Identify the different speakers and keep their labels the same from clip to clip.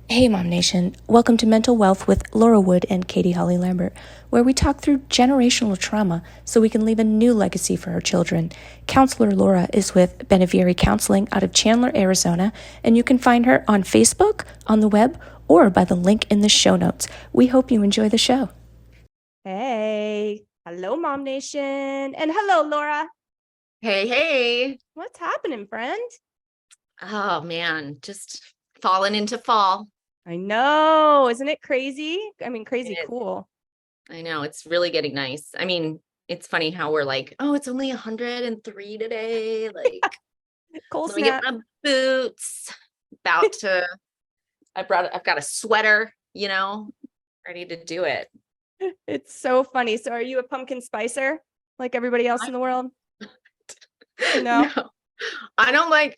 Speaker 1: Hey, MOMnation. Welcome to Mental Wealth with Laura Wood and Katie Holly Lambert, where we talk through generational trauma so we can leave a new legacy for our children. Counselor Laura is with Benavieri Counseling out of Chandler, Arizona, and you can find her on Facebook, on the web, or by the link in the show notes. We hope you enjoy the show. Hey. Hello, MOMnation. And hello, Laura.
Speaker 2: Hey.
Speaker 1: What's happening, friend?
Speaker 2: Oh man, just falling into fall.
Speaker 1: I know. Isn't it crazy? I mean, crazy
Speaker 2: It-
Speaker 1: cool.
Speaker 2: I know it's really getting nice. I mean, it's funny how we're like, oh, it's only 103 today. Like,
Speaker 1: Cold
Speaker 2: let me get
Speaker 1: snap.
Speaker 2: my boots. About to, I've got a sweater, ready to do it.
Speaker 1: It's so funny. So are you a pumpkin spicer like everybody else in the world? No.
Speaker 2: No, I don't like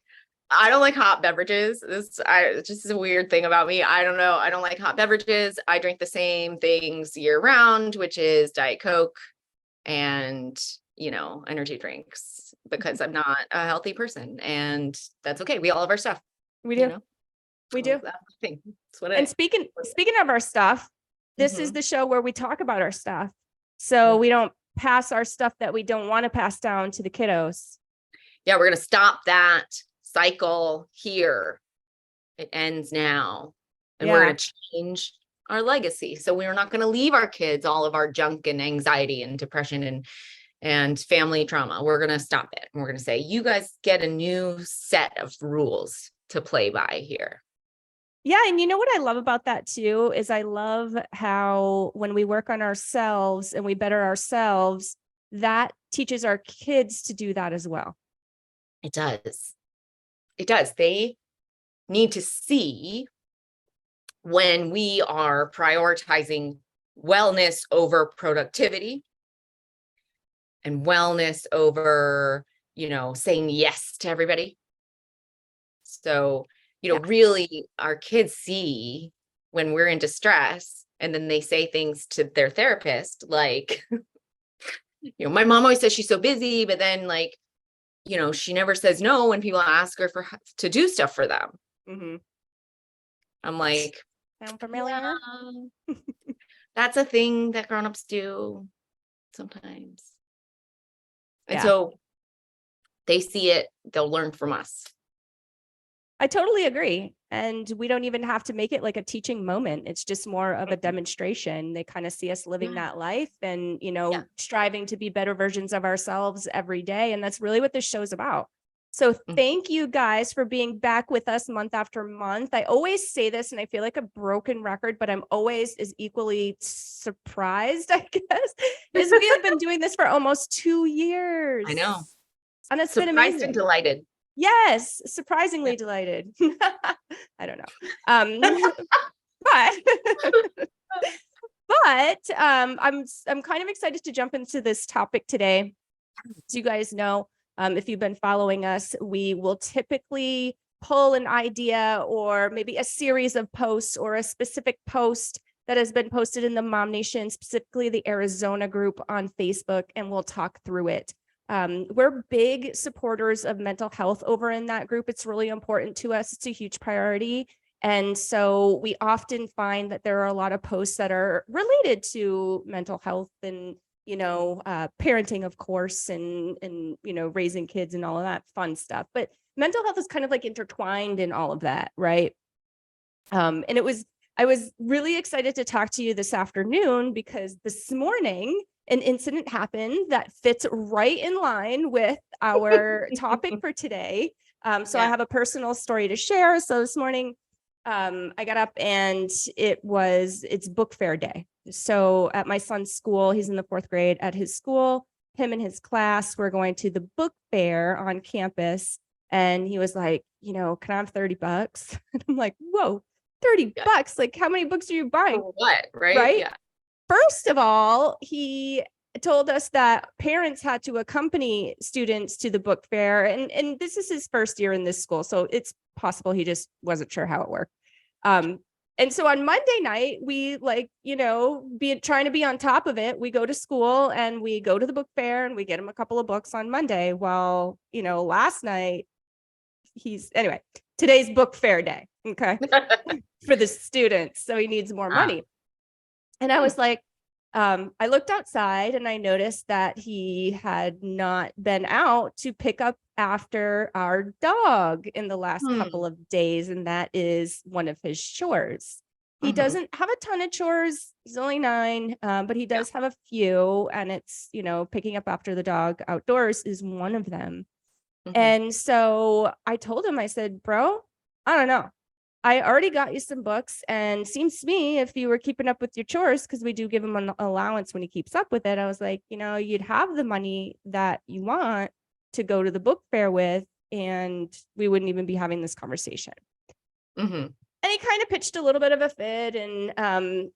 Speaker 2: I don't like hot beverages. It's just a weird thing about me. I don't know. I don't like hot beverages. I drink the same things year round, which is Diet Coke and, energy drinks because I'm not a healthy person, and that's okay. We all have our stuff,
Speaker 1: We
Speaker 2: you
Speaker 1: do.
Speaker 2: know.
Speaker 1: We
Speaker 2: Well,
Speaker 1: do.
Speaker 2: that's the thing. That's
Speaker 1: And speaking of our stuff, this is
Speaker 2: Mhm.
Speaker 1: the show where we talk about our stuff. So
Speaker 2: Yeah.
Speaker 1: we don't pass our stuff that we don't want to pass down to the kiddos.
Speaker 2: Yeah, we're gonna stop that cycle here. It ends now. And we're
Speaker 1: Yeah.
Speaker 2: going to change our legacy. So we're not going to leave our kids all of our junk and anxiety and depression and family trauma. We're going to stop it. And we're going to say, you guys get a new set of rules to play by here.
Speaker 1: Yeah. And you know what I love about that too, is I love how when we work on ourselves and we better ourselves, that teaches our kids to do that as well.
Speaker 2: It does. It does. They need to see when we are prioritizing wellness over productivity and wellness over, saying yes to everybody. So,
Speaker 1: Yeah.
Speaker 2: really our kids see when we're in distress and then they say things to their therapist, like, my mom always says she's so busy, but then like, she never says no when people ask her to do stuff for them.
Speaker 1: Mm-hmm.
Speaker 2: I'm like,
Speaker 1: Sound familiar?
Speaker 2: yeah, that's a thing that grown-ups do sometimes. And
Speaker 1: Yeah.
Speaker 2: so they see it, they'll learn from us.
Speaker 1: I totally agree. And we don't even have to make it like a teaching moment. It's just more of a demonstration. They kind of see us living that life and, striving to be better versions of ourselves every day. And that's really what this show's about. So thank you guys for being back with us month after month. I always say this and I feel like a broken record, but I'm always as equally surprised, I guess, as we have been doing this for almost 2 years.
Speaker 2: I know.
Speaker 1: And it's
Speaker 2: Surprised
Speaker 1: been amazing.
Speaker 2: and delighted.
Speaker 1: Yes, surprisingly delighted. I don't know. But I'm kind of excited to jump into this topic today. As you guys know, if you've been following us, we will typically pull an idea or maybe a series of posts or a specific post that has been posted in the MOMnation, specifically the Arizona group on Facebook, and we'll talk through it. We're big supporters of mental health over in that group. It's really important to us. It's a huge priority. And so we often find that there are a lot of posts that are related to mental health and, parenting, of course, and, raising kids and all of that fun stuff. But mental health is kind of like intertwined in all of that, right? And I was really excited to talk to you this afternoon because this morning an incident happened that fits right in line with our topic for today. So I have a personal story to share. So this morning, I got up and it's book fair day. So at my son's school, he's in the 4th grade. At his school, him and his class were going to the book fair on campus. And he was like, can I have $30? And I'm like, whoa, $30. Like, how many books are you buying?
Speaker 2: For what? Right?
Speaker 1: Right.
Speaker 2: Yeah.
Speaker 1: First of all, he told us that parents had to accompany students to the book fair. And this is his first year in this school. So it's possible he just wasn't sure how it worked. And so on Monday night, we trying to be on top of it. We go to school and we go to the book fair and we get him a couple of books on Monday. Well, last night anyway, today's book fair day. Okay. For the students. So he needs more money. And I was like, I looked outside and I noticed that he had not been out to pick up after our dog in the last couple of days. And that is one of his chores. He doesn't have a ton of chores. He's only 9, but he does have a few. And it's, picking up after the dog outdoors is one of them. And so I told him, I said, bro, I don't know. I already got you some books, and seems to me if you were keeping up with your chores, because we do give him an allowance when he keeps up with it. I was like, you'd have the money that you want to go to the book fair with, and we wouldn't even be having this conversation. And he kind of pitched a little bit of a fit, and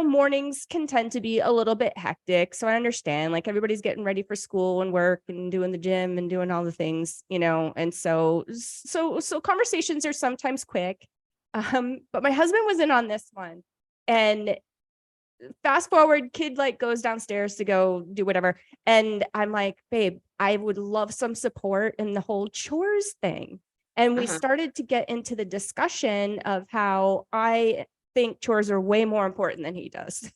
Speaker 1: mornings can tend to be a little bit hectic. So I understand, like, everybody's getting ready for school and work and doing the gym and doing all the things, and so conversations are sometimes quick. But my husband was in on this one, and fast forward, kid like goes downstairs to go do whatever, and I'm like, babe, I would love some support in the whole chores thing. And we started to get into the discussion of how I think chores are way more important than he does.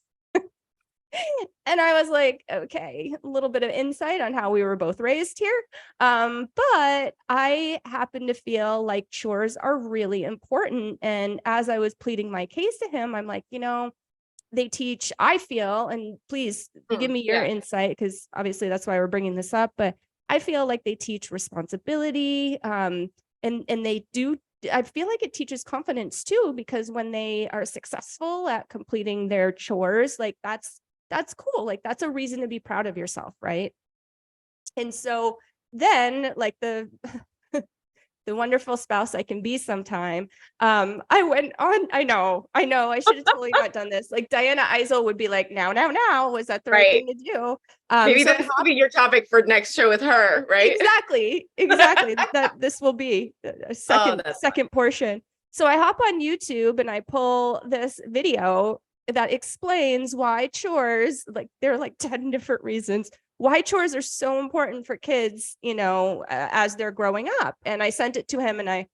Speaker 1: And I was like, okay, a little bit of insight on how we were both raised here. But I happen to feel like chores are really important. And as I was pleading my case to him, I'm like, they teach, I feel, and please give me your insight, because obviously that's why we're bringing this up, but I feel like they teach responsibility. And they do, I feel like it teaches confidence too, because when they are successful at completing their chores, like that's cool. Like that's a reason to be proud of yourself. Right. And so then, like the wonderful spouse I can be sometime, I went on, I know, I should have totally not done this. Like Diana Eisel would be like, now, was that the right thing to do?
Speaker 2: Maybe this will be your topic for next show with her, right?
Speaker 1: Exactly. That this will be a second portion. So I hop on YouTube and I pull this video that explains why chores, like there are like 10 different reasons why chores are so important for kids, as they're growing up. And I sent it to him and I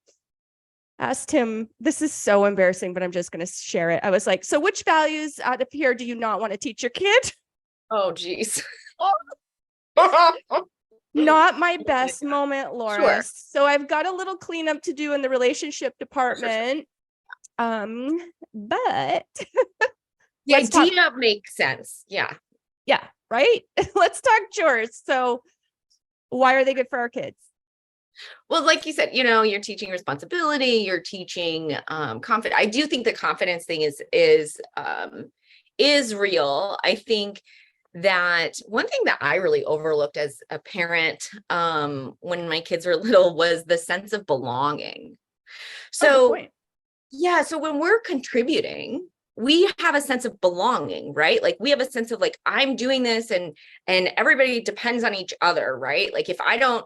Speaker 1: asked him, this is so embarrassing, but I'm just going to share it. I was like, so which values out of here do you not want to teach your kid?
Speaker 2: Oh, geez.
Speaker 1: Not my best moment, Laura.
Speaker 2: Sure.
Speaker 1: So I've got a little cleanup to do in the relationship department. But
Speaker 2: the idea makes sense. Yeah.
Speaker 1: Right. Let's talk chores. So why are they good for our kids?
Speaker 2: Well, like you said, you're teaching responsibility, you're teaching confidence. I do think the confidence thing is real. I think that one thing that I really overlooked as a parent when my kids were little was the sense of belonging. So so when we're contributing, we have a sense of belonging, right? Like we have a sense of like, I'm doing this and everybody depends on each other, right? Like if I don't,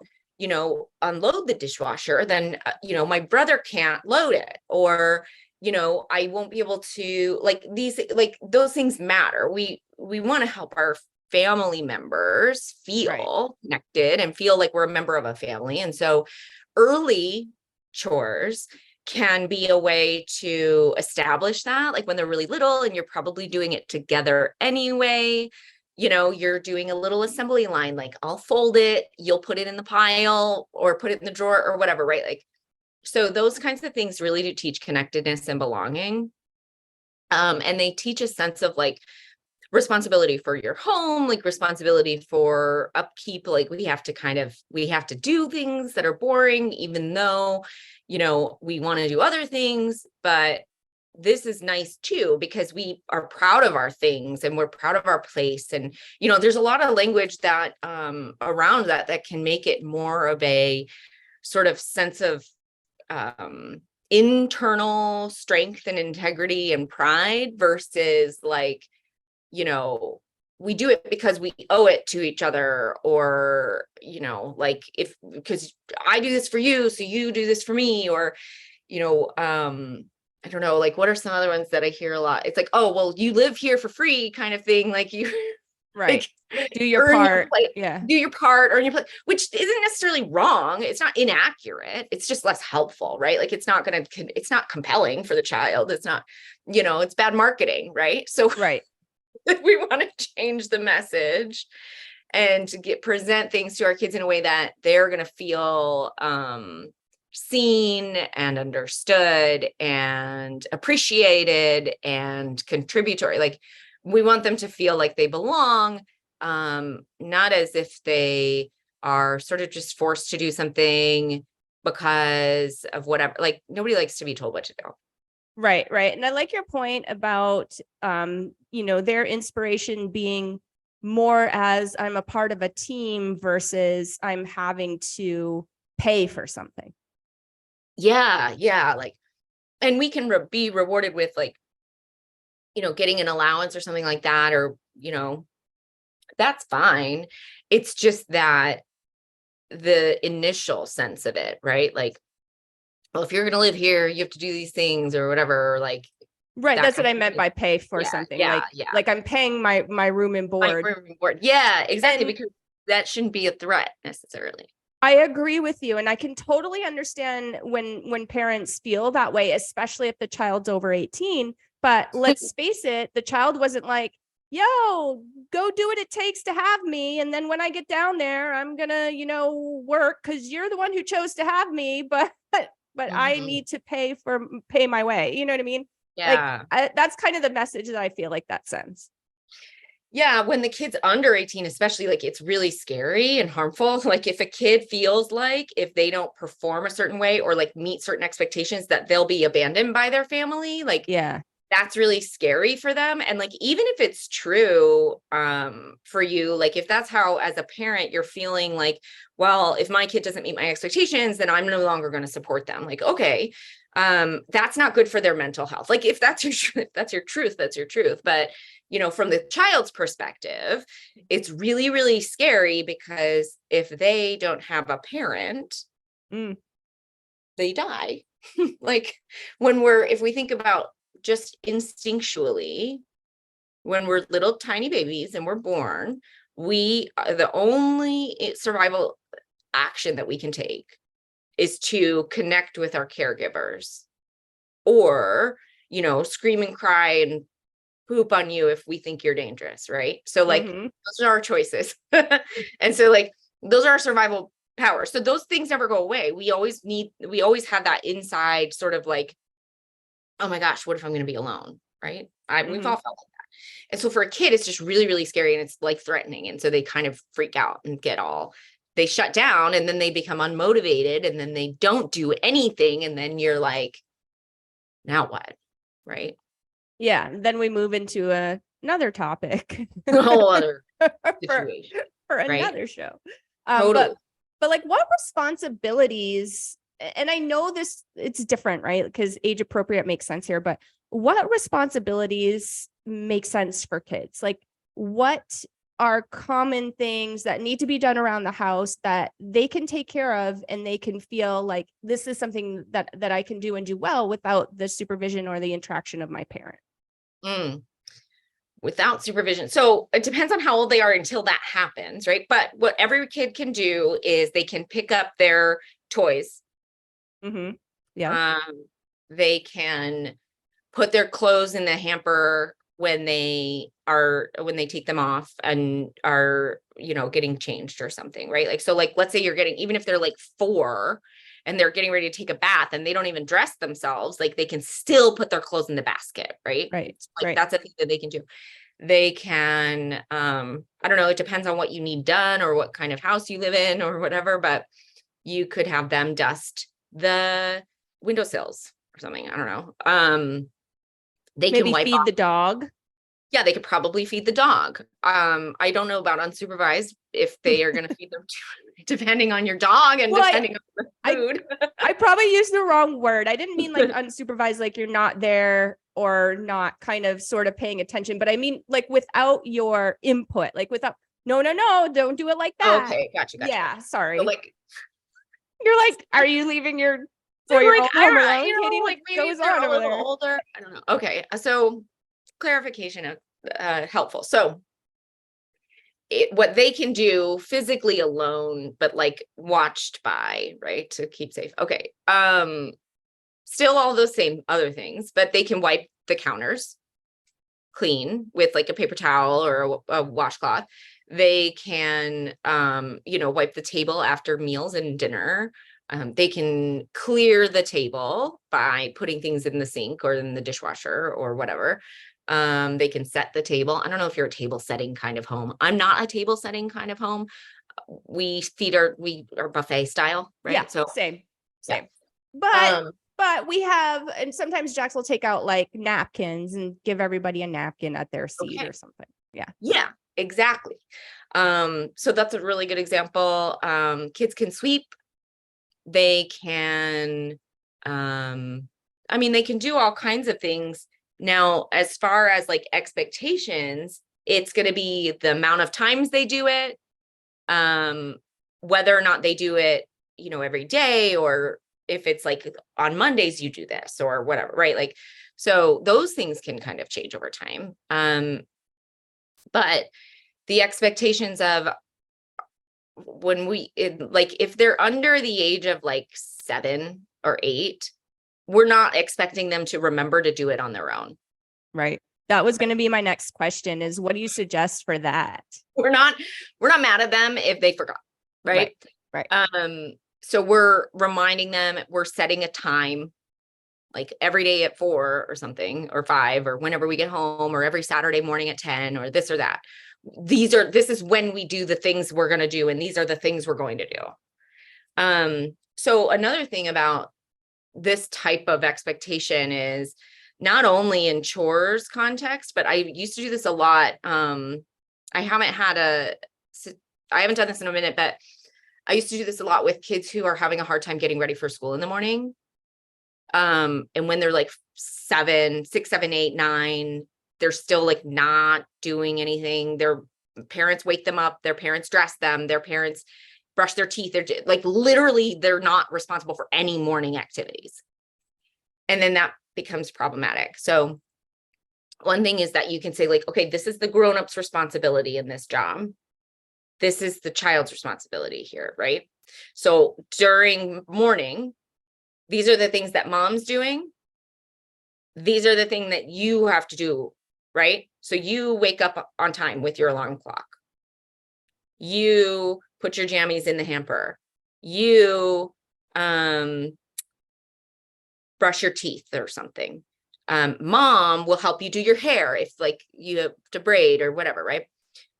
Speaker 2: unload the dishwasher, then, my brother can't load it, or, I won't be able to, like those things matter. We want to help our family members feel connected and feel like we're a member of a family. And so early chores can be a way to establish that, like when they're really little and you're probably doing it together anyway, you're doing a little assembly line, like I'll fold it, you'll put it in the pile or put it in the drawer or whatever, right? Like, so those kinds of things really do teach connectedness and belonging. And they teach a sense of like responsibility for your home, like responsibility for upkeep. Like we have to do things that are boring, even though, we want to do other things, but this is nice too, because we are proud of our things and we're proud of our place. And, there's a lot of language that around that can make it more of a sort of sense of internal strength and integrity and pride versus like, we do it because we owe it to each other, or, like because I do this for you, so you do this for me, or, I don't know, like what are some other ones that I hear a lot? It's like, oh, well, you live here for free kind of thing. Like you,
Speaker 1: Right.
Speaker 2: Like,
Speaker 1: Do your
Speaker 2: earn your
Speaker 1: part.
Speaker 2: plate,
Speaker 1: Yeah.
Speaker 2: do your part, earn your plate, which isn't necessarily wrong. It's not inaccurate. It's just less helpful, right? Like it's not compelling for the child. It's not, it's bad marketing, right? So
Speaker 1: Right.
Speaker 2: we want to change the message and to present things to our kids in a way that they're going to feel seen and understood and appreciated and contributory. Like we want them to feel like they belong, not as if they are sort of just forced to do something because of whatever. Like nobody likes to be told what to do.
Speaker 1: Right. Right. And I like your point about, their inspiration being more as I'm a part of a team versus I'm having to pay for something.
Speaker 2: Yeah. Yeah. Like, and we can be rewarded with like, getting an allowance or something like that, or, that's fine. It's just that the initial sense of it, right? Like, well, if you're going to live here, you have to do these things or whatever, like
Speaker 1: Right.
Speaker 2: that
Speaker 1: That's what
Speaker 2: kind
Speaker 1: I
Speaker 2: of
Speaker 1: meant
Speaker 2: thing.
Speaker 1: by pay for
Speaker 2: Yeah,
Speaker 1: something.
Speaker 2: yeah, yeah.
Speaker 1: Like I'm paying my room and board.
Speaker 2: Room and board. Yeah, exactly.
Speaker 1: And
Speaker 2: Because that shouldn't be a threat necessarily.
Speaker 1: I agree with you. And I can totally understand when parents feel that way, especially if the child's over 18. But let's face it, the child wasn't like, yo, go do what it takes to have me. And then when I get down there, I'm gonna, work because you're the one who chose to have me. But I
Speaker 2: Mhm.
Speaker 1: need to pay my way. You know what I mean? Like
Speaker 2: Yeah.
Speaker 1: that's kind of the message that I feel like that sends.
Speaker 2: Yeah, when the kid's under 18, especially, like it's really scary and harmful. Like if a kid feels like if they don't perform a certain way or like meet certain expectations that they'll be abandoned by their family, like
Speaker 1: Yeah.
Speaker 2: that's really scary for them. And like even if it's true for you, like if that's how as a parent you're feeling like, well, if my kid doesn't meet my expectations, then I'm no longer going to support them. Like, okay, that's not good for their mental health. Like if that's if that's your truth, that's your truth. But from the child's perspective, it's really, really scary because if they don't have a parent,
Speaker 1: Mm.
Speaker 2: they die. Like if we think about just instinctually, when we're little tiny babies and we're born, the only survival action that we can take is to connect with our caregivers or, scream and cry and poop on you if we think you're dangerous, right? So like those are our choices. And so like those are our survival powers. So those things never go away. We always have that inside sort of like, oh my gosh, what if I'm going to be alone? Right. We've all felt like that. And so for a kid, it's just really, really scary and it's like threatening. And so they kind of freak out and they shut down and then they become unmotivated and then they don't do anything. And then you're like, now what? Right.
Speaker 1: Yeah. Then we move into another topic.
Speaker 2: A whole other
Speaker 1: for,
Speaker 2: situation.
Speaker 1: for
Speaker 2: Right?
Speaker 1: another show.
Speaker 2: Totally.
Speaker 1: But like what responsibilities, and I know it's different, right? Because age appropriate makes sense here, but what responsibilities make sense for kids? Like what are common things that need to be done around the house that they can take care of and they can feel like this is something that I can do and do well without the supervision or the interaction of my parent?
Speaker 2: Without supervision. So it depends on how old they are until that happens, right? But what every kid can do is they can pick up their toys.
Speaker 1: Yeah.
Speaker 2: They can put their clothes in the hamper when they take them off and are, getting changed or something, right? Like, so like, let's say even if they're like 4 and they're getting ready to take a bath and they don't even dress themselves, like they can still put their clothes in the basket, right?
Speaker 1: Right.
Speaker 2: Like
Speaker 1: Right.
Speaker 2: that's a thing that they can do. They can, I don't know, it depends on what you need done or what kind of house you live in or whatever, but you could have them dust the windowsills or something. I don't know. They
Speaker 1: Maybe
Speaker 2: can wipe
Speaker 1: feed
Speaker 2: off.
Speaker 1: the dog.
Speaker 2: Yeah, they could probably feed the dog. I don't know about unsupervised if they are going to feed them depending on your dog and depending on the food.
Speaker 1: I probably used the wrong word. I didn't mean like unsupervised, like you're not there or not kind of sort of paying attention, but I mean like without your input, like without, no, don't do it like that.
Speaker 2: Okay, gotcha.
Speaker 1: Yeah, sorry.
Speaker 2: So like,
Speaker 1: you're like, are you leaving your
Speaker 2: so
Speaker 1: 4-year-old
Speaker 2: like,
Speaker 1: home alone, Katie? What
Speaker 2: like maybe
Speaker 1: goes
Speaker 2: they're
Speaker 1: on
Speaker 2: a
Speaker 1: over
Speaker 2: little
Speaker 1: there?
Speaker 2: older. I don't know. Okay, so clarification of helpful. So what they can do physically alone, but like watched by, right, to keep safe. Okay. Still all those same other things, but they can wipe the counters clean with like a paper towel or a washcloth. They can, wipe the table after meals and dinner. They can clear the table by putting things in the sink or in the dishwasher or whatever. They can set the table. I don't know if you're a table setting kind of home. I'm not a table setting kind of home. We are buffet style, right?
Speaker 1: Yeah,
Speaker 2: So
Speaker 1: same.
Speaker 2: yeah.
Speaker 1: But we have, and sometimes Jax will take out like napkins and give everybody a napkin at their seat or something. Yeah.
Speaker 2: Yeah, exactly. So that's a really good example. Kids can sweep. They can, they can do all kinds of things. Now, as far as like expectations, it's going to be the amount of times they do it, whether or not they do it, every day, or if it's like on Mondays, you do this or whatever, right? Like, so those things can kind of change over time. But the expectations of if they're under the age of like 7 or 8, we're not expecting them to remember to do it on their own.
Speaker 1: Right. That was going to be my next question, is what do you suggest for that?
Speaker 2: We're not mad at them if they forgot. Right.
Speaker 1: Right.
Speaker 2: So we're reminding them, we're setting a time, like every day at 4 or something, or 5, or whenever we get home, or every Saturday morning at 10, or this or that. This is when we do the things we're going to do. And these are the things we're going to do. So another thing about this type of expectation is not only in chores context, but I used to do this a lot. I haven't done this in a minute, but I used to do this a lot with kids who are having a hard time getting ready for school in the morning. And when they're like 6, 7, 8, 9, they're still like not doing anything. Their parents wake them up. Their parents dress them. Their parents brush their teeth. They're like, literally, they're not responsible for any morning activities. And then that becomes problematic. So one thing is that you can say like, okay, this is the grown-up's responsibility in this job. This is the child's responsibility here, right? So during morning, these are the things that mom's doing. These are the things that you have to do, right? So you wake up on time with your alarm clock. You put your jammies in the hamper. You brush your teeth or something. Mom will help you do your hair if like you have to braid or whatever, right?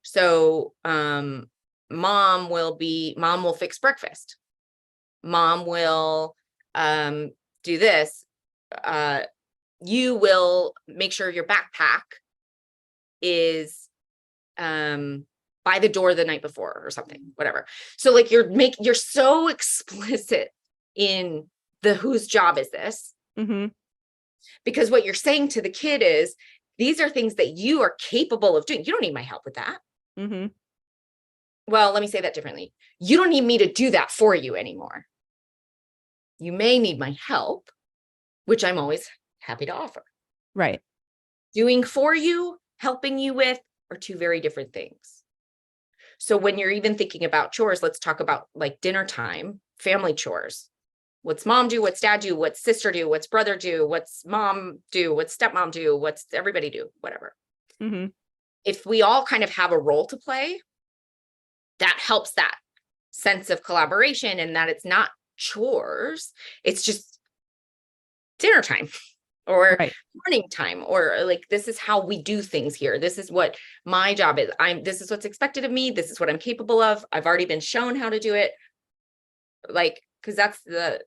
Speaker 2: So mom will fix breakfast. Mom will do this. You will make sure your backpack is by the door the night before or something, whatever. So like you're so explicit in the whose job is this?
Speaker 1: Mm-hmm.
Speaker 2: Because what you're saying to the kid is, these are things that you are capable of doing. You don't need my help with that.
Speaker 1: Mm-hmm.
Speaker 2: Well, let me say that differently. You don't need me to do that for you anymore. You may need my help, which I'm always happy to offer.
Speaker 1: Right.
Speaker 2: Doing for you, helping you with, are two very different things. So when you're even thinking about chores, let's talk about like dinner time, family chores. What's mom do? What's dad do? What's sister do? What's brother do? What's mom do? What's stepmom do? What's everybody do? Whatever.
Speaker 1: Mm-hmm.
Speaker 2: If we all kind of have a role to play, that helps that sense of collaboration, and that it's not chores. It's just dinner time or morning time, or like, this is how we do things here. This is what my job is. This is what's expected of me. This is what I'm capable of. I've already been shown how to do it. Like, because that's the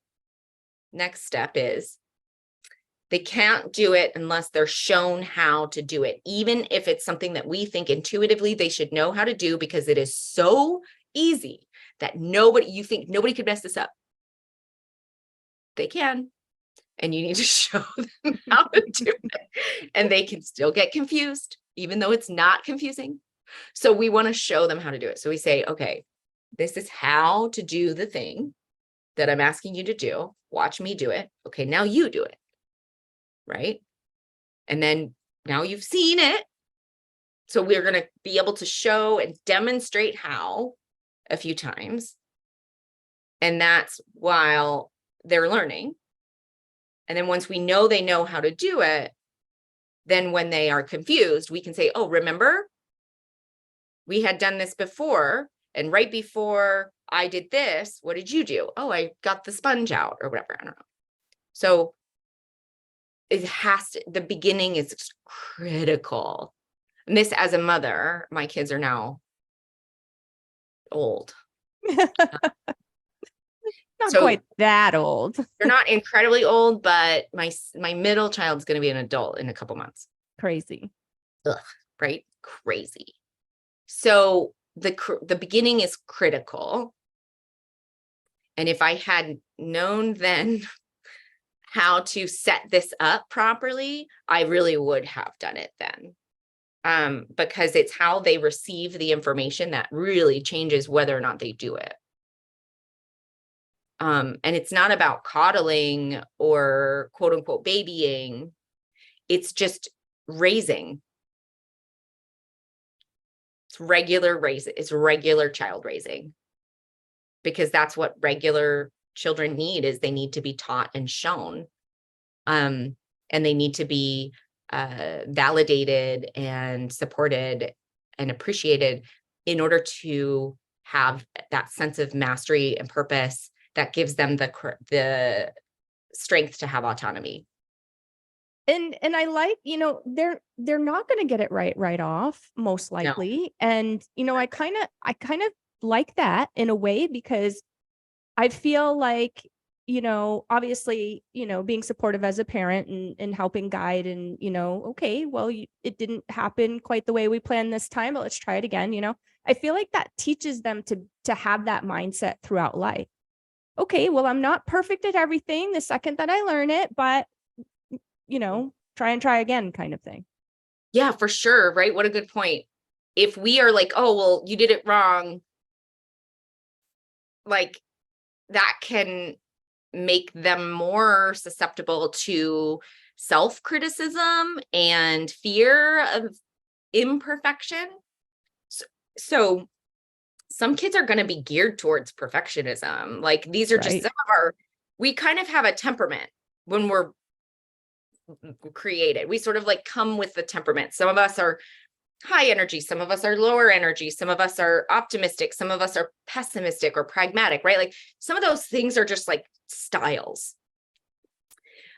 Speaker 2: next step is they can't do it unless they're shown how to do it, even if it's something that we think intuitively they should know how to do, because it is so easy that you think nobody could mess this up. They can, and you need to show them how to do it, and they can still get confused, even though it's not confusing. So we want to show them how to do it. So we say, okay, this is how to do the thing that I'm asking you to do. Watch me do it. Okay, now you do it. Right? And then now you've seen it. So we're going to be able to show and demonstrate how a few times. And that's while they're learning. And then once we know they know how to do it, then when they are confused, we can say, oh, remember, we had done this before. And right before I did this, what did you do? Oh, I got the sponge out or whatever. I don't know. So it has to, the beginning is critical. And this, as a mother, my kids are now old.
Speaker 1: Not
Speaker 2: So
Speaker 1: quite that old.
Speaker 2: they're not incredibly old, but my middle child's going to be an adult in a couple months.
Speaker 1: Crazy.
Speaker 2: Ugh, right? Crazy. So the beginning is critical. And if I had known then how to set this up properly, I really would have done it then. Because it's how they receive the information that really changes whether or not they do it. And it's not about coddling or quote unquote babying. It's just raising. It's regular raising. It's regular child raising. Because that's what regular children need, is they need to be taught and shown. And they need to be validated and supported and appreciated in order to have that sense of mastery and purpose that gives them the strength to have autonomy.
Speaker 1: And I like, they're not going to get it right off, most likely. No. And, I kind of like that in a way, because I feel like, obviously, being supportive as a parent and helping guide and, okay, well, it didn't happen quite the way we planned this time, but let's try it again. I feel like that teaches them to have that mindset throughout life. Okay, well, I'm not perfect at everything the second that I learn it, but, try and try again kind of thing.
Speaker 2: Yeah, for sure. Right. What a good point. If we are like, oh, well, you did it wrong, like that can make them more susceptible to self-criticism and fear of imperfection. So some kids are going to be geared towards perfectionism. Like these are just some of we kind of have a temperament when we're created. We sort of like come with the temperament. Some of us are high energy. Some of us are lower energy. Some of us are optimistic. Some of us are pessimistic or pragmatic, right? Like some of those things are just like styles.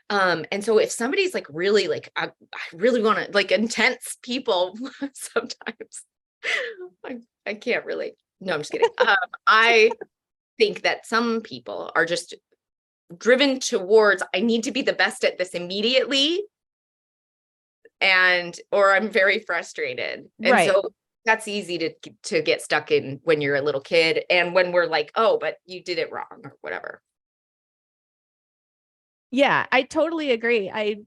Speaker 2: And so if somebody's like really like, I really want to, like, intense people, sometimes I can't really, no, I'm just kidding. I think that some people are just driven towards, I need to be the best at this immediately, or I'm very frustrated. And so that's easy to get stuck in when you're a little kid, and when we're like, oh, but you did it wrong or whatever.
Speaker 1: Yeah, I totally agree. I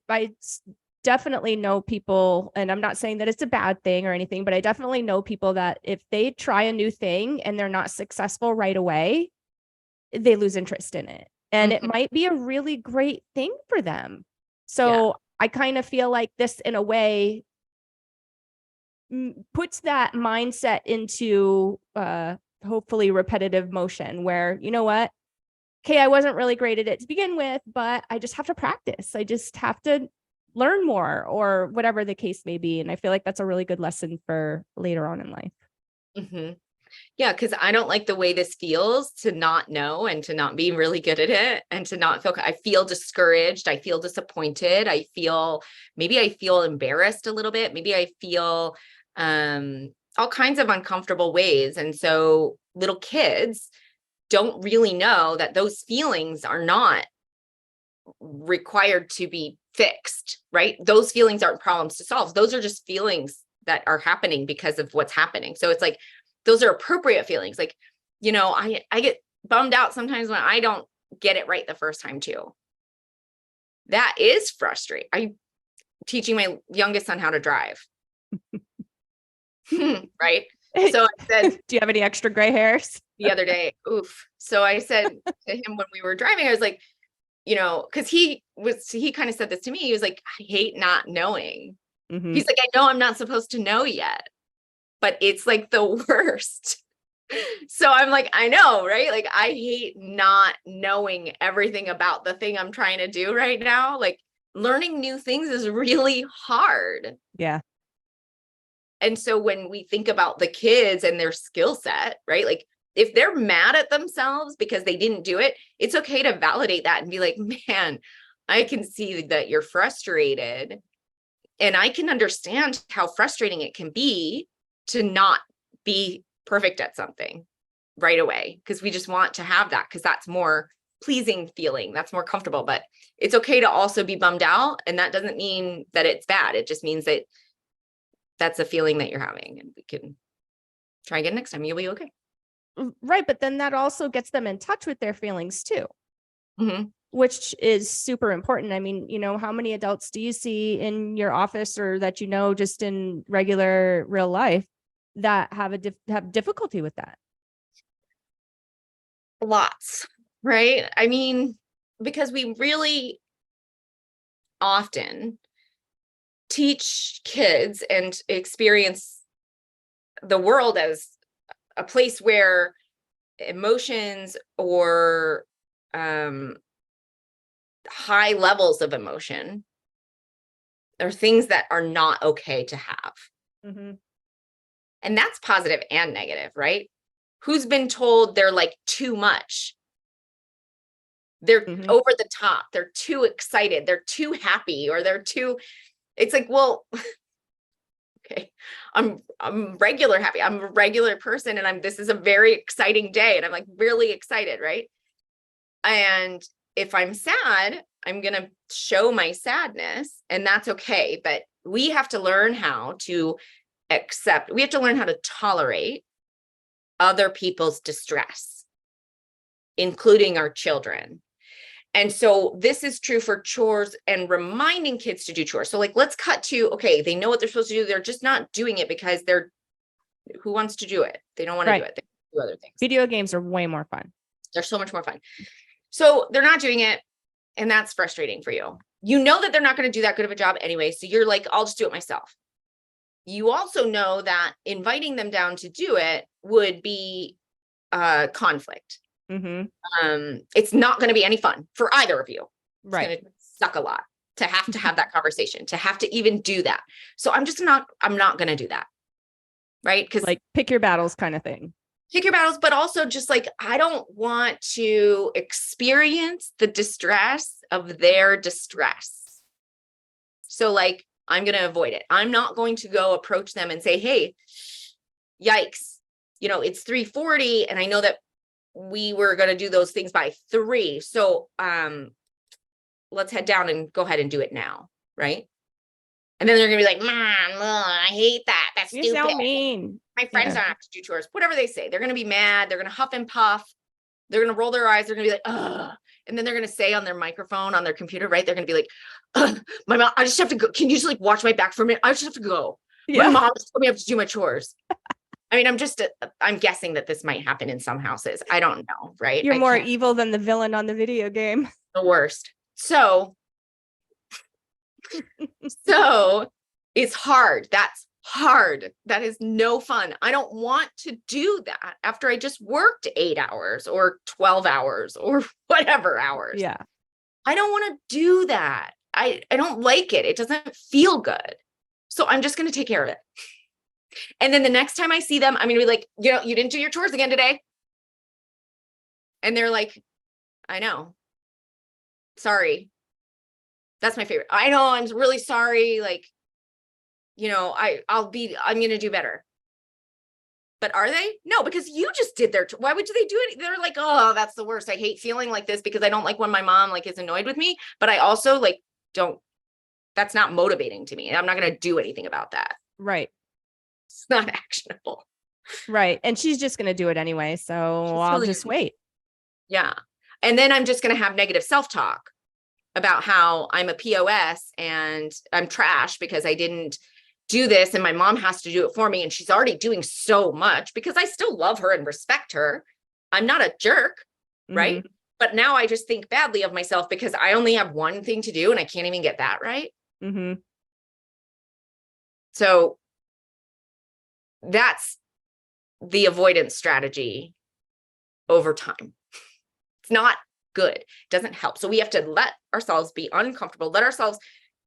Speaker 1: definitely know people, and I'm not saying that it's a bad thing or anything, but I definitely know people that if they try a new thing and they're not successful right away, they lose interest in it. And it might be a really great thing for them. So I kind of feel like this, in a way, puts that mindset into hopefully repetitive motion where, you know what? Okay, I wasn't really great at it to begin with, but I just have to practice. I just have to learn more, or whatever the case may be. And I feel like that's a really good lesson for later on in life.
Speaker 2: Mm-hmm. Yeah, because I don't like the way this feels to not know and to not be really good at it, and to not feel, I feel discouraged. I feel disappointed. Maybe I feel embarrassed a little bit. Maybe I feel all kinds of uncomfortable ways. And so little kids don't really know that those feelings are not required to be fixed, right? Those feelings aren't problems to solve. Those are just feelings that are happening because of what's happening. So it's like, those are appropriate feelings. Like, I get bummed out sometimes when I don't get it right the first time too. That is frustrating. I'm teaching my youngest son how to drive. Right. So I said,
Speaker 1: do you have any extra gray hairs?
Speaker 2: The other day, oof. So I said to him when we were driving, I was like, because he kind of said this to me. He was like, I hate not knowing.
Speaker 1: Mhm.
Speaker 2: He's like, I know I'm not supposed to know yet, but it's like the worst. So I'm like, I know, right? Like, I hate not knowing everything about the thing I'm trying to do right now. Like, learning new things is really hard.
Speaker 1: Yeah.
Speaker 2: And so when we think about the kids and their skill set, right? Like, if they're mad at themselves because they didn't do it, it's okay to validate that and be like, man, I can see that you're frustrated. And I can understand how frustrating it can be to not be perfect at something right away, because we just want to have that, because that's more pleasing feeling, that's more comfortable. But it's okay to also be bummed out, and that doesn't mean that it's bad. It just means that that's a feeling that you're having, and we can try again next time. You'll be okay.
Speaker 1: Right. But then that also gets them in touch with their feelings too,
Speaker 2: Mm-hmm.
Speaker 1: which is super important. I mean, how many adults do you see in your office or that, just in regular real life that have have difficulty with that?
Speaker 2: Lots, right? I mean, because we really often teach kids and experience the world as a place where emotions or high levels of emotion are things that are not okay to have.
Speaker 1: Mm-hmm.
Speaker 2: And that's positive and negative, right? Who's been told they're like too much? They're
Speaker 1: Mm-hmm.
Speaker 2: over the top. They're too excited. They're too happy, or they're too, it's like, well, okay, I'm regular happy. I'm a regular person, and this is a very exciting day, and I'm like really excited, right? And if I'm sad, I'm going to show my sadness, and that's okay. But we have to learn how to accept, we have to learn how to tolerate other people's distress, including our children. And so this is true for chores and reminding kids to do chores. So like, let's cut to, okay, they know what they're supposed to do. They're just not doing it because who wants to do it? They don't want to do it. They do other things.
Speaker 1: Video games are way more fun.
Speaker 2: They're so much more fun. So they're not doing it. And that's frustrating for you. You know that they're not going to do that good of a job anyway. So you're like, I'll just do it myself. You also know that inviting them down to do it would be conflict.
Speaker 1: Mm-hmm.
Speaker 2: It's not going to be any fun for either of you. It's
Speaker 1: Right.
Speaker 2: going to suck a lot to have that conversation, to have to even do that. So I'm not going to do that. Right. Because
Speaker 1: like pick your battles kind of thing.
Speaker 2: Pick your battles, but also just like, I don't want to experience the distress of their distress. So like, I'm going to avoid it. I'm not going to go approach them and say, hey, yikes, it's 3:40. And I know that we were going to do those things by 3. So, let's head down and go ahead and do it now. Right. And then they're going to be like, Mom, I hate that. That's
Speaker 1: You're
Speaker 2: stupid.
Speaker 1: so mean.
Speaker 2: My friends don't have to do chores, whatever they say. They're going to be mad. They're going to huff and puff. They're going to roll their eyes. They're going to be like, ugh. And then they're going to say on their microphone, on their computer, right? They're going to be like, my mom, I just have to go. Can you just like watch my back for a minute? I just have to go.
Speaker 1: Yeah.
Speaker 2: My mom just told me I have to do my chores. I mean, I'm guessing that this might happen in some houses. I don't know, right?
Speaker 1: You're more evil than the villain on the video game.
Speaker 2: The worst. So it's hard. That's hard. That is no fun. I don't want to do that after I just worked 8 hours or 12 hours or whatever hours.
Speaker 1: Yeah.
Speaker 2: I don't want to do that. I don't like it. It doesn't feel good. So I'm just going to take care of it. And then the next time I see them, I'm going to be like, you didn't do your chores again today. And they're like, I know. Sorry. That's my favorite. I know. I'm really sorry. Like, I'm going to do better. But are they? No, because you just did why would they do it? They're like, oh, that's the worst. I hate feeling like this because I don't like when my mom like is annoyed with me, but I also like, that's not motivating to me. I'm not going to do anything about that.
Speaker 1: Right.
Speaker 2: It's not actionable.
Speaker 1: Right. And she's just going to do it anyway. So I'll just wait.
Speaker 2: Yeah. And then I'm just going to have negative self-talk about how I'm a POS and I'm trash because I didn't do this and my mom has to do it for me. And she's already doing so much because I still love her and respect her. I'm not a jerk. Right.
Speaker 1: Mm-hmm.
Speaker 2: But now I just think badly of myself because I only have one thing to do and I can't even get that right.
Speaker 1: Mm-hmm.
Speaker 2: So that's the avoidance strategy over time. It's not good. It doesn't help. So we have to let ourselves be uncomfortable, let ourselves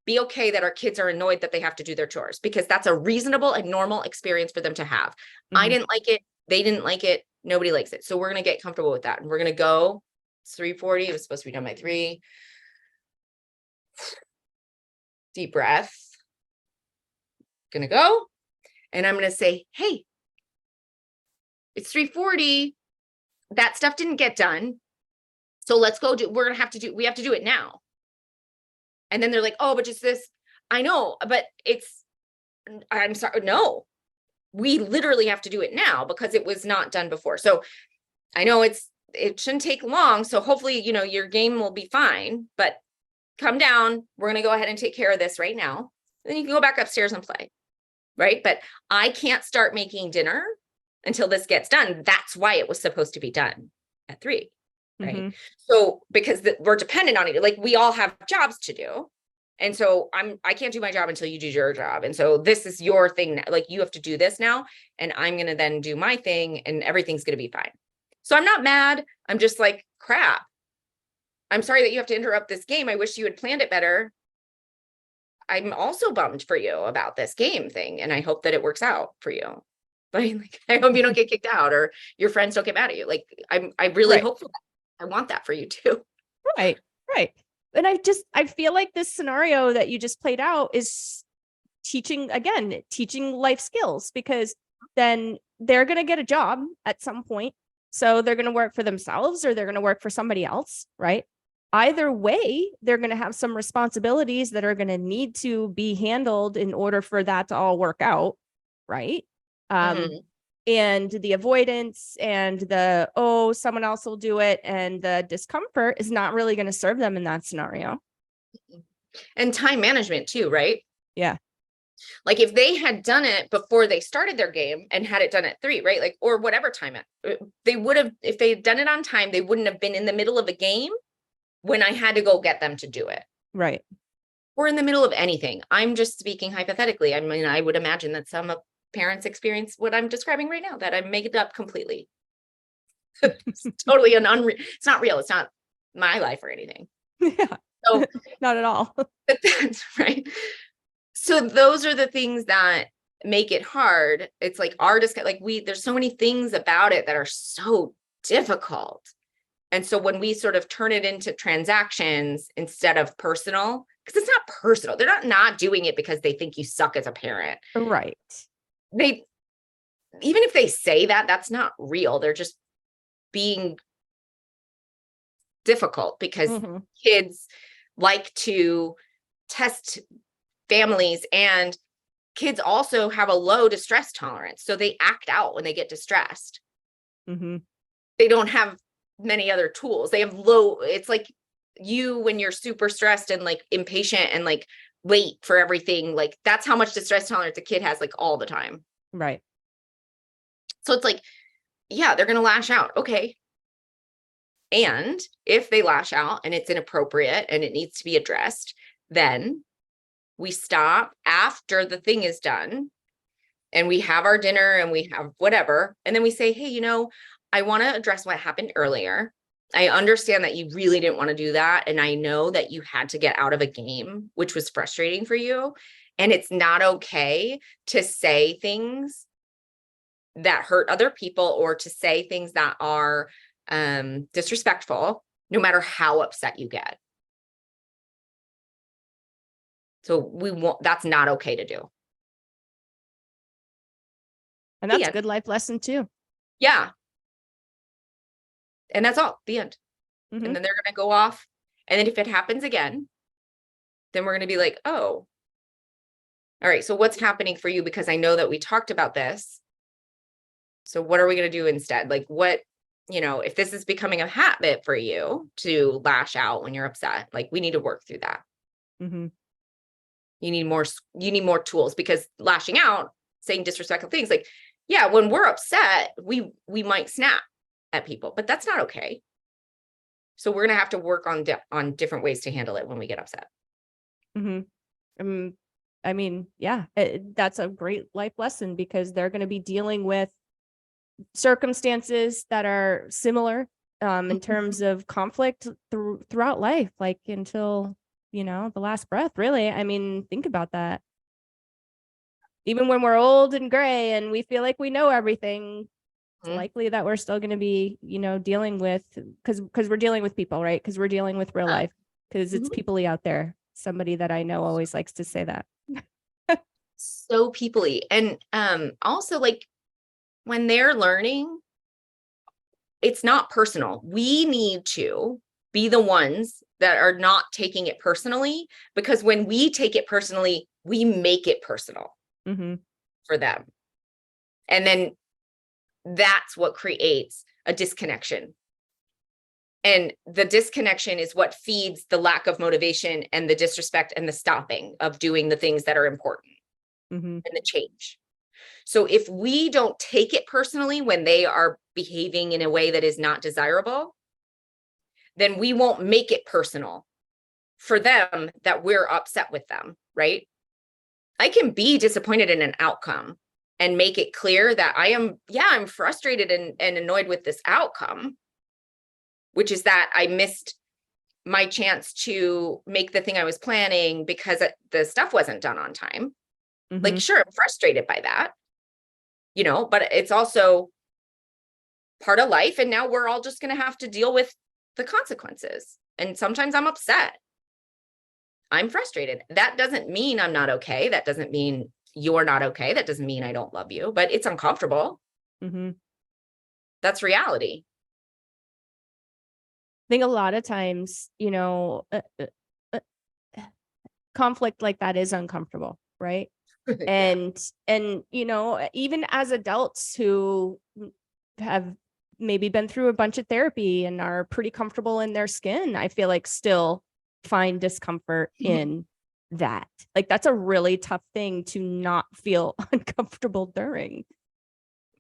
Speaker 2: be okay that our kids are annoyed that they have to do their chores, because that's a reasonable and normal experience for them to have. I didn't like it. They didn't like it. Nobody likes it. So we're going to get comfortable with that. And we're going to go. It's 3:40. It was supposed to be done by 3. Deep breath. Going to go. And I'm going to say, hey, it's 3:40. That stuff didn't get done. So let's go we have to do it now. And then they're like, oh, but just this. I know, but I'm sorry. No, we literally have to do it now because it was not done before. So I know it shouldn't take long. So hopefully, your game will be fine, but come down. We're going to go ahead and take care of this right now. Then you can go back upstairs and play. Right. But I can't start making dinner until this gets done. That's why it was supposed to be done at 3. Right. So because we're dependent on it, like we all have jobs to do. And so I can't do my job until you do your job. And so this is your thing now. Like you have to do this now, and I'm going to then do my thing, and everything's going to be fine. So I'm not mad. I'm just like, crap. I'm sorry that you have to interrupt this game. I wish you had planned it better. I'm also bummed for you about this game thing, and I hope that it works out for you. But I hope you don't get kicked out or your friends don't get mad at you. Like I really hope that. I want that for you too.
Speaker 1: Right. And I feel like this scenario that you just played out is teaching life skills, because then they're going to get a job at some point. So they're going to work for themselves or they're going to work for somebody else. Right. Either way, they're going to have some responsibilities that are going to need to be handled in order for that to all work out. Right. And the avoidance and someone else will do it, and the discomfort is not really going to serve them in that scenario.
Speaker 2: And time management too, right?
Speaker 1: Yeah.
Speaker 2: Like if they had done it before they started their game and had it done at 3, right? Like, or whatever time they would have, if they had done it on time, they wouldn't have been in the middle of a game when I had to go get them to do it.
Speaker 1: Right.
Speaker 2: Or in the middle of anything. I'm just speaking hypothetically. I mean, I would imagine that some parents experience what I'm describing right now, that I make it up completely. It's totally it's not real. It's not my life or anything.
Speaker 1: Yeah.
Speaker 2: So
Speaker 1: not at all.
Speaker 2: But that's right. So those are the things that make it hard. It's like there's so many things about it that are so difficult. And so when we sort of turn it into transactions instead of personal, because it's not personal, they're not doing it because they think you suck as a parent.
Speaker 1: Right.
Speaker 2: Even if they say that, that's not real. They're just being difficult because kids like to test families, and kids also have a low distress tolerance. So they act out when they get distressed. They don't have many other tools. They have it's like you, when you're super stressed and like impatient and like late for everything, like that's how much distress tolerance a kid has, like all the time.
Speaker 1: Right.
Speaker 2: So it's like, yeah, they're going to lash out. Okay. And if they lash out and it's inappropriate and it needs to be addressed, then we stop after the thing is done and we have our dinner and we have whatever. And then we say, hey, I want to address what happened earlier. I understand that you really didn't want to do that. And I know that you had to get out of a game, which was frustrating for you. And it's not okay to say things that hurt other people or to say things that are disrespectful, no matter how upset you get. So that's not okay to do.
Speaker 1: And that's a good life lesson too.
Speaker 2: Yeah. And that's all, the end. And then they're going to go off. And then if it happens again, then we're going to be like, oh, all right, so what's happening for you? Because I know that we talked about this. So what are we going to do instead? Like if this is becoming a habit for you to lash out when you're upset, like we need to work through that. You need more tools, because lashing out, saying disrespectful things, like, yeah, when we're upset, we might snap at people, but that's not okay. So we're going to have to work on different ways to handle it when we get upset.
Speaker 1: I mean, yeah, that's a great life lesson because they're going to be dealing with circumstances that are similar in terms of conflict throughout life, like until, the last breath, really. I mean, think about that. Even when we're old and gray and we feel like we know everything, it's likely that we're still going to be, dealing with, because we're dealing with people, right? Because we're dealing with real life, because it's people-y out there. Somebody that I know always likes to say that.
Speaker 2: So people-y. And also, like, when they're learning, it's not personal. We need to be the ones that are not taking it personally, because when we take it personally, we make it personal for them. And then that's what creates a disconnection. And the disconnection is what feeds the lack of motivation and the disrespect and the stopping of doing the things that are important and the change. So if we don't take it personally when they are behaving in a way that is not desirable, then we won't make it personal for them that we're upset with them, right? I can be disappointed in an outcome and make it clear that I'm frustrated and annoyed with this outcome, which is that I missed my chance to make the thing I was planning because the stuff wasn't done on time. Like, sure, I'm frustrated by that, but it's also part of life. And now we're all just going to have to deal with the consequences. And sometimes I'm upset. I'm frustrated. That doesn't mean I'm not okay. That doesn't mean you're not okay. That doesn't mean I don't love you, but it's uncomfortable. That's reality.
Speaker 1: I think a lot of times, conflict like that is uncomfortable, right? And even as adults who have maybe been through a bunch of therapy and are pretty comfortable in their skin, I feel like still find discomfort in that. Like, that's a really tough thing to not feel uncomfortable during.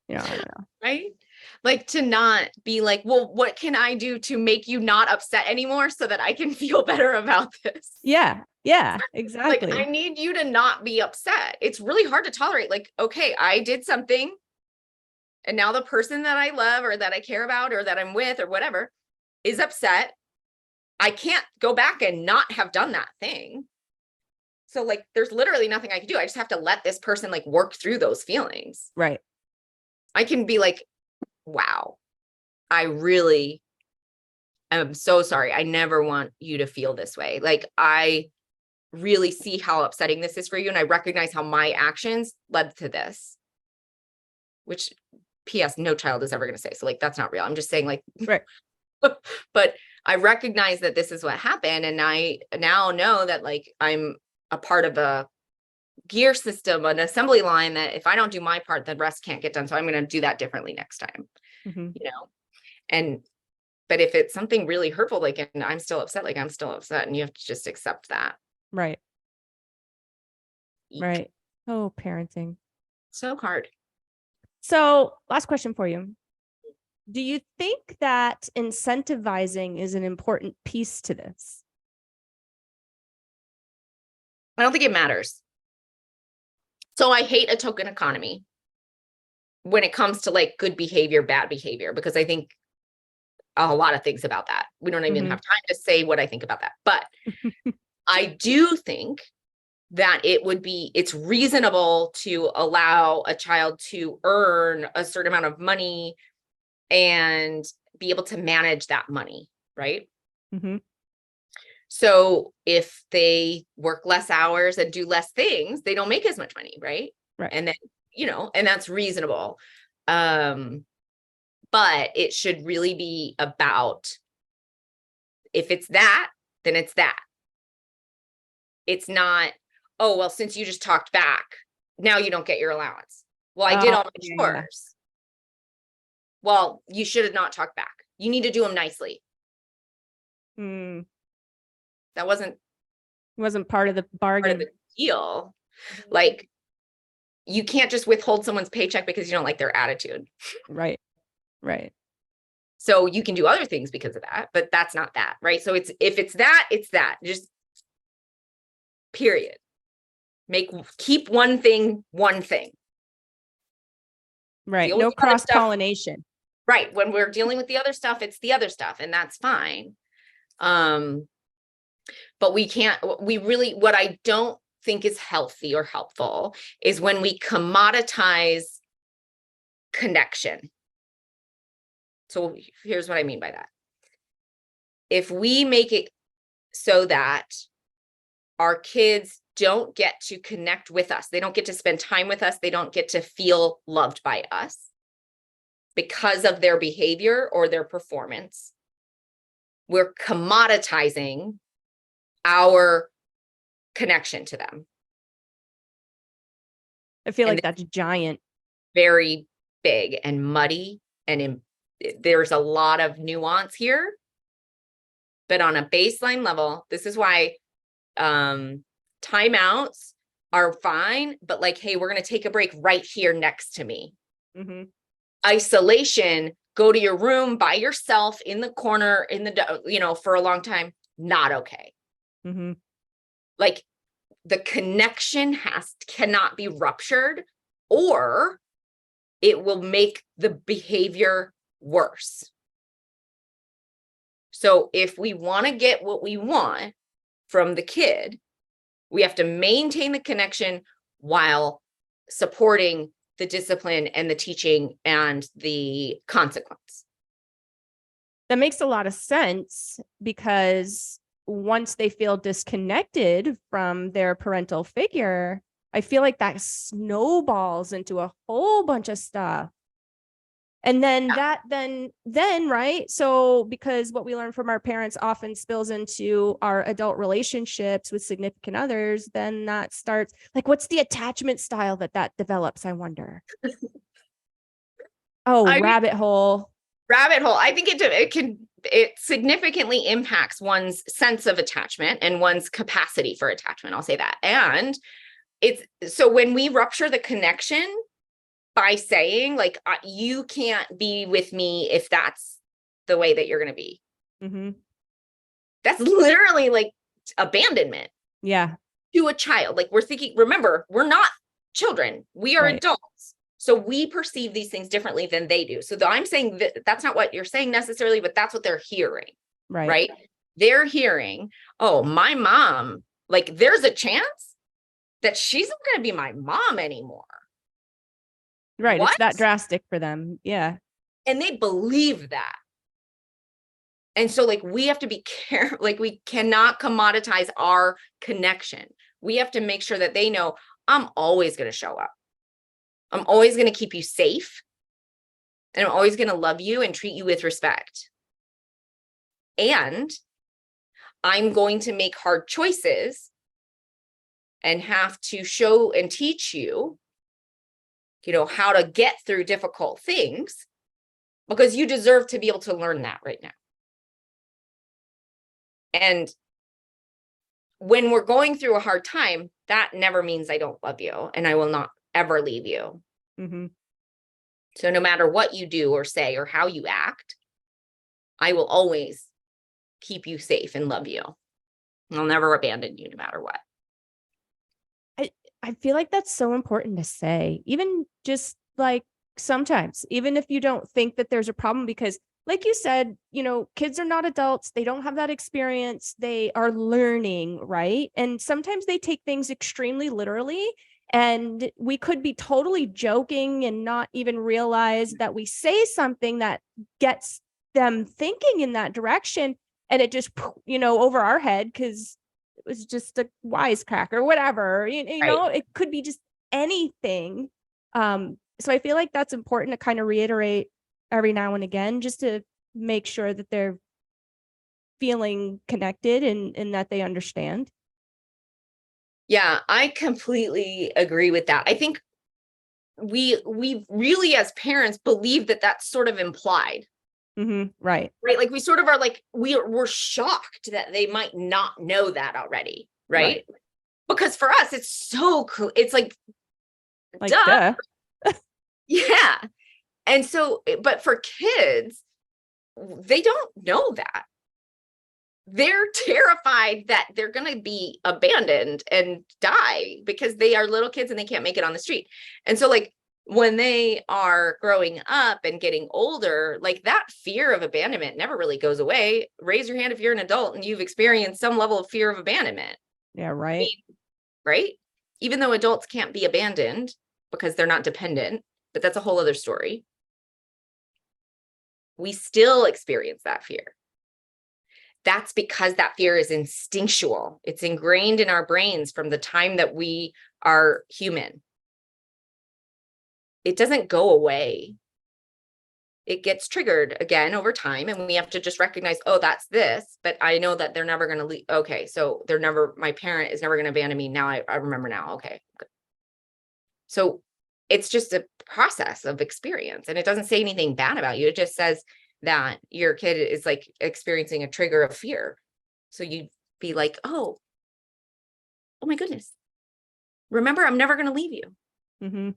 Speaker 1: I don't know.
Speaker 2: Right? Like, to not be like, well, what can I do to make you not upset anymore so that I can feel better about this?
Speaker 1: Yeah, exactly.
Speaker 2: Like, I need you to not be upset. It's really hard to tolerate. Like, okay, I did something, and now the person that I love or that I care about or that I'm with or whatever is upset. I can't go back and not have done that thing. So, like, there's literally nothing I can do. I just have to let this person, like, work through those feelings.
Speaker 1: Right.
Speaker 2: I can be like, wow, I really am so sorry. I never want you to feel this way. Like, I really see how upsetting this is for you. And I recognize how my actions led to this, which PS, no child is ever going to say. So, like, that's not real. I'm just saying, like,
Speaker 1: right.
Speaker 2: But I recognize that this is what happened. And I now know that, like, I'm a part of a gear system, an assembly line, that if I don't do my part, the rest can't get done. So I'm going to do that differently next time, but if it's something really hurtful, like, and I'm still upset, like, I'm still upset, and you have to just accept that.
Speaker 1: Right.
Speaker 2: Eek.
Speaker 1: Right. Oh, parenting.
Speaker 2: So hard.
Speaker 1: So, last question for you. Do you think that incentivizing is an important piece to this?
Speaker 2: I don't think it matters. So I hate a token economy when it comes to, like, good behavior, bad behavior, because I think a lot of things about that. We don't even have time to say what I think about that. But I do think that it's reasonable to allow a child to earn a certain amount of money and be able to manage that money, right? So if they work less hours and do less things, they don't make as much money, right?
Speaker 1: Right.
Speaker 2: And then, and that's reasonable. But it should really be about, if it's that, then it's that. It's not, oh, well, since you just talked back, now you don't get your allowance. Well, I did all my chores. Well, you should have not talked back. You need to do them nicely. That wasn't
Speaker 1: part of the bargain.
Speaker 2: Part of the deal. Like, you can't just withhold someone's paycheck because you don't like their attitude.
Speaker 1: Right.
Speaker 2: So you can do other things because of that, but that's not that, right? So if it's that, just period. Keep one thing.
Speaker 1: Right.
Speaker 2: Deal with
Speaker 1: No
Speaker 2: the other
Speaker 1: cross
Speaker 2: stuff.
Speaker 1: pollination.
Speaker 2: Right. When we're dealing with the other stuff, it's the other stuff, and that's fine. But what I don't think is healthy or helpful is when we commoditize connection. So here's what I mean by that. If we make it so that our kids don't get to connect with us, they don't get to spend time with us, they don't get to feel loved by us because of their behavior or their performance, we're commoditizing our connection to them.
Speaker 1: I feel like that's giant.
Speaker 2: Very big and muddy, and there's a lot of nuance here. But on a baseline level, this is why timeouts are fine, but like, hey, we're going to take a break right here next to me.
Speaker 1: Mm-hmm.
Speaker 2: Isolation, go to your room by yourself in the corner for a long time, not okay.
Speaker 1: Mm-hmm.
Speaker 2: Like, the connection cannot be ruptured, or it will make the behavior worse. So if we want to get what we want from the kid, we have to maintain the connection while supporting the discipline and the teaching and the consequence.
Speaker 1: That makes a lot of sense, because once they feel disconnected from their parental figure, I feel like that snowballs into a whole bunch of stuff. And then right? So because what we learn from our parents often spills into our adult relationships with significant others, then that starts, like, what's the attachment style that develops, I wonder? Rabbit hole.
Speaker 2: I think it significantly impacts one's sense of attachment and one's capacity for attachment. I'll say that. And so when we rupture the connection by saying, like, you can't be with me if that's the way that you're going to be.
Speaker 1: Mm-hmm.
Speaker 2: That's literally like abandonment.
Speaker 1: Yeah.
Speaker 2: To a child. Like, remember, we're not children. We are adults. So we perceive these things differently than they do. So I'm saying that's not what you're saying necessarily, but that's what they're hearing. Right? They're hearing, oh, my mom, like, there's a chance that she's not going to be my mom anymore.
Speaker 1: Right.
Speaker 2: What?
Speaker 1: It's that drastic for them. Yeah.
Speaker 2: And they believe that. And so, like, we have to be careful. Like, we cannot commoditize our connection. We have to make sure that they know, I'm always going to show up. I'm always going to keep you safe. And I'm always going to love you and treat you with respect. And I'm going to make hard choices and have to show and teach you, how to get through difficult things, because you deserve to be able to learn that right now. And when we're going through a hard time, that never means I don't love you and I will not ever leave you.
Speaker 1: Mm-hmm.
Speaker 2: So no matter what you do or say or how you act, I will always keep you safe and love you. I'll never abandon you no matter what.
Speaker 1: I feel like that's so important to say, even just like sometimes, even if you don't think that there's a problem, because like you said, kids are not adults. They don't have that experience. They are learning, right? And sometimes they take things extremely literally, and we could be totally joking and not even realize that we say something that gets them thinking in that direction. And it just, over our head, because it was just a wisecrack or whatever, it could be just anything. So I feel like that's important to kind of reiterate every now and again, just to make sure that they're feeling connected and that they understand.
Speaker 2: Yeah, I completely agree with that. I think we really, as parents, believe that that's sort of implied.
Speaker 1: Mm-hmm. Right.
Speaker 2: Like, we sort of are like, we're shocked that they might not know that already. Right. Because for us, it's so cool. It's like duh. Yeah. And so, but for kids, they don't know that. they're terrified that they're going to be abandoned and die because they are little kids and they can't make it on the street. And so like when they are growing up and getting older, like that fear of abandonment never really goes away. Raise your hand if you're an adult and you've experienced some level of fear of abandonment.
Speaker 1: Yeah, right.
Speaker 2: Right? Even though adults can't be abandoned because they're not dependent, but that's a whole other story. We still experience that fear. That's because that fear is instinctual. It's ingrained in our brains from the time that we are human. It doesn't go away. It gets triggered again over time, and we have to just recognize, oh, that's this, but I know that they're never going to leave. Okay, so my parent is never going to abandon me. Now I remember now. Okay, good. So it's just a process of experience, and it doesn't say anything bad about you. It just says that your kid is like experiencing a trigger of fear. So you'd be like, oh my goodness. Remember, I'm never going to leave you.
Speaker 1: Mm-hmm.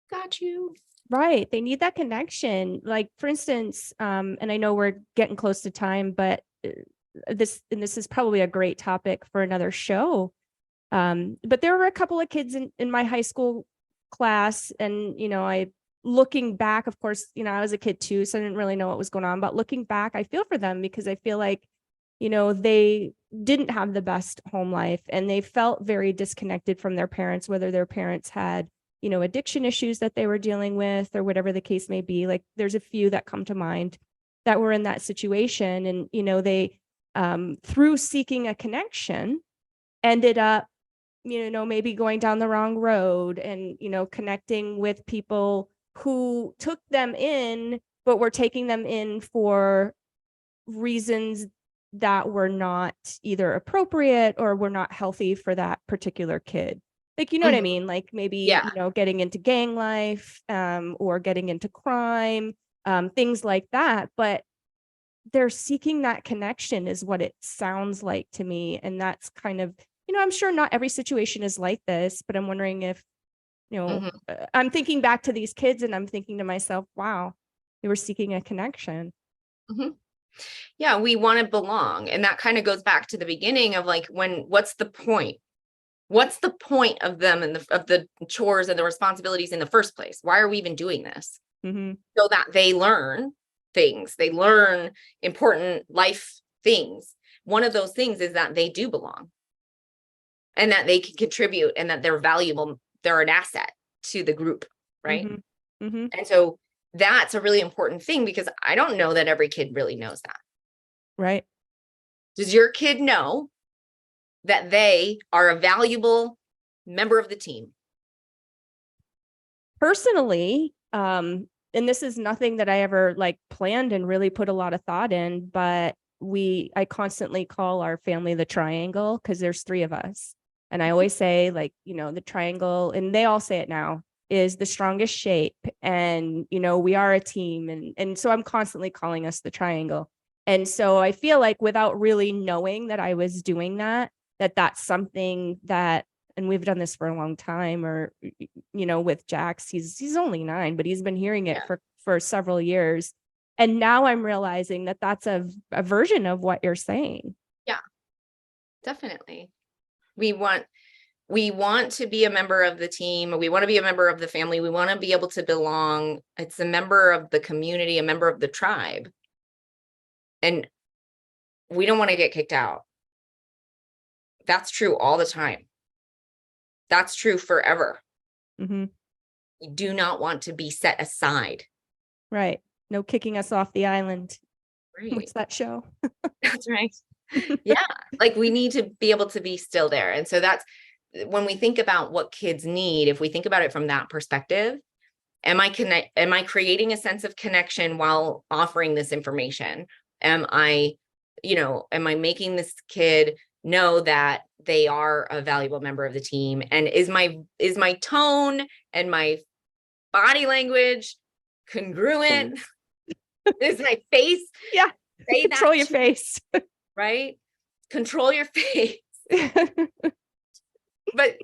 Speaker 2: Got you.
Speaker 1: Right. They need that connection. Like, for instance, and I know we're getting close to time, but this is probably a great topic for another show. But there were a couple of kids in my high school class, and, looking back, of course, I was a kid too, so I didn't really know what was going on, but looking back, I feel for them because I feel like, they didn't have the best home life and they felt very disconnected from their parents, whether their parents had, addiction issues that they were dealing with or whatever the case may be. Like, there's a few that come to mind that were in that situation. And, they, through seeking a connection, ended up, maybe going down the wrong road and, connecting with people who took them in, but were taking them in for reasons that were not either appropriate or were not healthy for that particular kid. Like, what I mean? Like maybe, getting into gang life, or getting into crime, things like that. But they're seeking that connection is what it sounds like to me. And that's kind of, I'm sure not every situation is like this, but I'm wondering if, I'm thinking back to these kids and I'm thinking to myself, wow, they were seeking a connection.
Speaker 2: Mm-hmm. Yeah, we want to belong. And that kind of goes back to the beginning of like, what's the point? What's the point of them and of the chores and the responsibilities in the first place? Why are we even doing this?
Speaker 1: Mm-hmm.
Speaker 2: So that they learn things, they learn important life things. One of those things is that they do belong and that they can contribute and that they're valuable. They're an asset to the group, right?
Speaker 1: Mm-hmm. Mm-hmm.
Speaker 2: And so that's a really important thing because I don't know that every kid really knows that.
Speaker 1: Right.
Speaker 2: Does your kid know that they are a valuable member of the team?
Speaker 1: Personally, and this is nothing that I ever like planned and really put a lot of thought in, but I constantly call our family the triangle because there's 3 of us. And I always say, like, the triangle, and they all say it now, is the strongest shape. And, we are a team. And so I'm constantly calling us the triangle. And so I feel like without really knowing that I was doing that's something that, and we've done this for a long time, or, with Jax, he's only 9, but he's been hearing it for several years. And now I'm realizing that that's a version of what you're saying.
Speaker 2: Yeah, definitely. We want to be a member of the team. We want to be a member of the family. We want to be able to belong. It's a member of the community, a member of the tribe. And we don't want to get kicked out. That's true all the time. That's true forever.
Speaker 1: Mm-hmm.
Speaker 2: We do not want to be set aside.
Speaker 1: Right. No kicking us off the island.
Speaker 2: Right.
Speaker 1: What's that show?
Speaker 2: That's right. Yeah. Like we need to be able to be still there. And so that's when we think about what kids need, if we think about it from that perspective, am I creating a sense of connection while offering this information? Am I making this kid know that they are a valuable member of the team? And is my tone and my body language congruent? Is my face?
Speaker 1: Yeah. Control your face.
Speaker 2: Right? Control your face. But,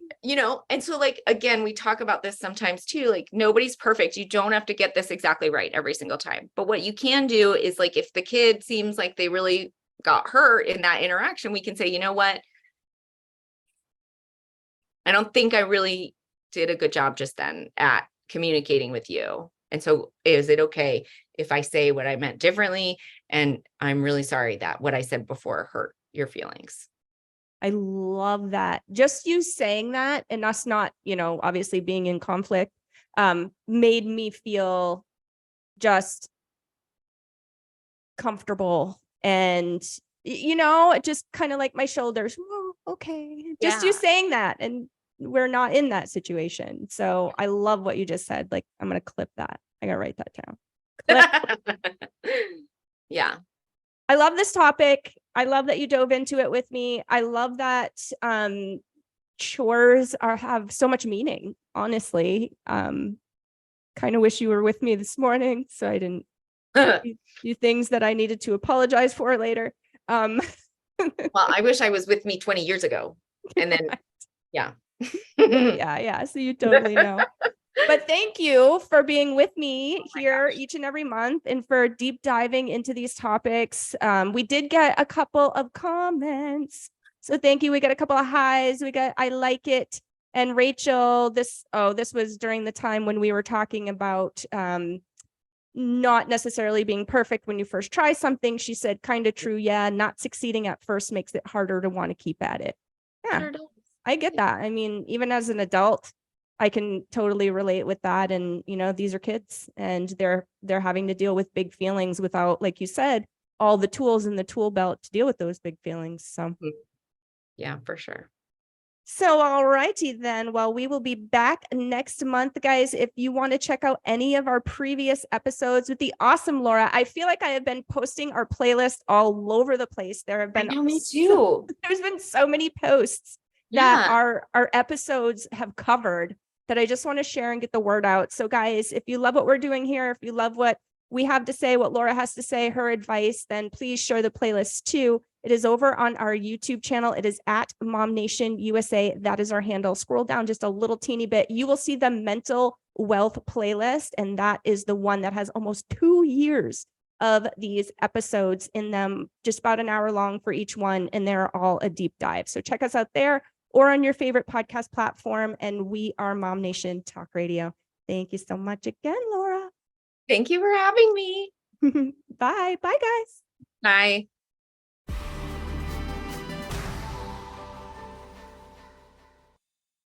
Speaker 2: and so like, again, we talk about this sometimes too, like nobody's perfect. You don't have to get this exactly right every single time. But what you can do is like, if the kid seems like they really got hurt in that interaction, we can say, you know what? I don't think I really did a good job just then at communicating with you. And so is it okay if I say what I meant differently? And I'm really sorry that what I said before hurt your feelings.
Speaker 1: I love that. Just you saying that and us not, obviously being in conflict, made me feel just comfortable and, just kind of like my shoulders. Oh, okay. Just you saying that. And we're not in that situation. So I love what you just said. Like, I'm going to clip that. I got to write that down.
Speaker 2: Yeah.
Speaker 1: I love this topic. I love that you dove into it with me. I love that chores have so much meaning, honestly. Kind of wish you were with me this morning so I didn't do things that I needed to apologize for later.
Speaker 2: Well, I wish I was with me 20 years ago. And then, yeah.
Speaker 1: Yeah. So you totally know. But thank you for being with me here each and every month and for deep diving into these topics. We did get a couple of comments. So thank you. We got a couple of highs. We got, I like it. And Rachel, this was during the time when we were talking about not necessarily being perfect when you first try something. She said, kind of true. Yeah. Not succeeding at first makes it harder to want to keep at it. Yeah, I get that. I mean, even as an adult, I can totally relate with that. And, these are kids and they're having to deal with big feelings without, like you said, all the tools in the tool belt to deal with those big feelings. So,
Speaker 2: yeah, for sure.
Speaker 1: So, all righty then. Well, we will be back next month, guys. If you want to check out any of our previous episodes with the awesome Laura, I feel like I have been posting our playlist all over the place. There have been
Speaker 2: me too.
Speaker 1: There's been so many posts that our episodes have covered that I just want to share and get the word out. So guys, if you love what we're doing here, if you love what we have to say, what Laura has to say, her advice, then please share the playlist too. It is over on our YouTube channel. It is at MOMnation USA. That is our handle. Scroll down just a little teeny bit. You will see the mental wealth playlist. And that is the one that has almost 2 years of these episodes in them, just about an hour long for each one. And they're all a deep dive. So check us out there or on your favorite podcast platform. And we are MOMnation Talk Radio. Thank you so much again, Laura.
Speaker 2: Thank you for having me.
Speaker 1: Bye. Bye, guys.
Speaker 2: Bye.